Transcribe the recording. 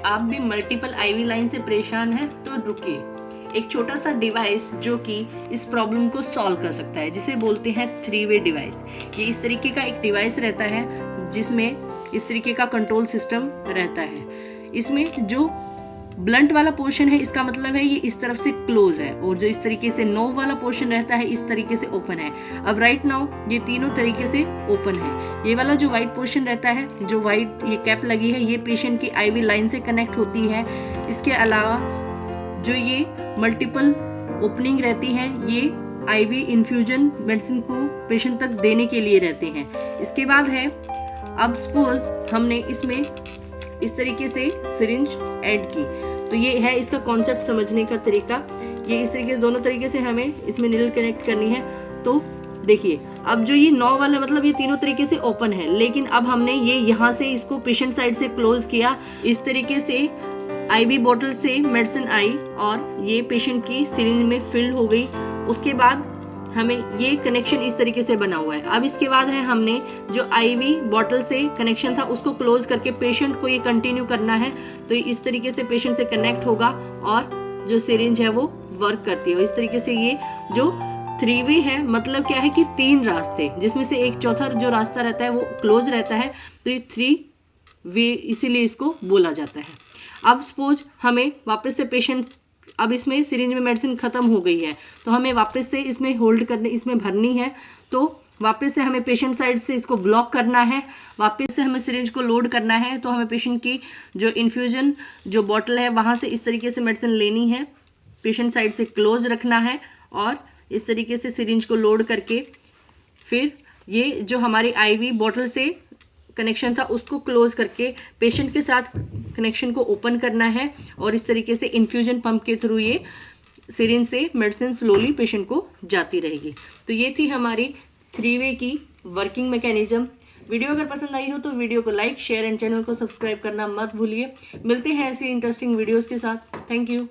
आप भी multiple IV line से परेशान हैं तो रुकिए, एक छोटा सा डिवाइस जो कि इस प्रॉब्लम को सॉल्व कर सकता है, जिसे बोलते हैं 3-वे डिवाइस। ये इस तरीके का एक डिवाइस रहता है जिसमें इस तरीके का कंट्रोल सिस्टम रहता है। इसमें जो ब्लंट वाला पोर्शन है, इसका मतलब है ये इस तरफ से क्लोज है, और जो इस तरीके से नोब वाला पोर्शन रहता है इस तरीके से ओपन है। अब राइट नाउ ये तीनों तरीके से ओपन है। ये वाला जो वाइट पोर्शन रहता है, जो वाइट ये कैप लगी है, ये पेशेंट की आईवी लाइन से कनेक्ट होती है। इसके अलावा जो ये मल्टीपल ओपनिंग रहती है, ये आईवी इन्फ्यूजन मेडिसिन को पेशेंट तक देने के लिए रहते हैं। इसके बाद है, अब सपोज हमने इसमें इस तरीके से सिरिंज ऐड की, तो ये है इसका कॉन्सेप्ट समझने का तरीका। ये इस तरीके दोनों तरीके से हमें इसमें नीडल कनेक्ट करनी है। तो देखिए, अब जो ये 9 वाला मतलब ये तीनों तरीके से ओपन है, लेकिन अब हमने ये यहाँ से इसको पेशेंट साइड से क्लोज किया। इस तरीके से आईवी बोतल से मेडिसिन आई और ये पेशेंट की सिरिंज में फिल्ड हो गई। उसके बाद हमें ये कनेक्शन इस तरीके से बना हुआ है। अब इसके बाद है, हमने जो आईवी बॉटल से कनेक्शन था उसको क्लोज करके पेशेंट को ये कंटिन्यू करना है। तो इस तरीके से पेशेंट से कनेक्ट होगा और जो सिरिंज है वो वर्क करती है। इस तरीके से ये जो 3-वे है, मतलब क्या है कि 3 रास्ते, जिसमें से एक चौथा जो रास्ता रहता है वो क्लोज रहता है, तो ये 3-वे इसीलिए इसको बोला जाता है। अब सपोज हमें वापस से पेशेंट, अब इसमें सिरिंज में मेडिसिन खत्म हो गई है, तो हमें वापस से इसमें होल्ड करने, इसमें भरनी है। तो वापस से हमें पेशेंट साइड से इसको ब्लॉक करना है, वापस से हमें सिरिंज को लोड करना है। तो हमें पेशेंट की जो इन्फ्यूजन जो बॉटल है वहाँ से इस तरीके से मेडिसिन लेनी है, पेशेंट साइड से क्लोज रखना है और इस तरीके से सिरिंज को लोड करके फिर ये जो हमारी आईवी बॉटल से कनेक्शन था उसको क्लोज करके पेशेंट के साथ कनेक्शन को ओपन करना है, और इस तरीके से इन्फ्यूजन पंप के थ्रू ये सिरिंज से मेडिसिन स्लोली पेशेंट को जाती रहेगी। तो ये थी हमारी 3-वे की वर्किंग मैकेनिज्म। वीडियो अगर पसंद आई हो तो वीडियो को लाइक, शेयर एंड चैनल को सब्सक्राइब करना मत भूलिए। मिलते हैं ऐसे इंटरेस्टिंग वीडियोस के साथ। Thank you.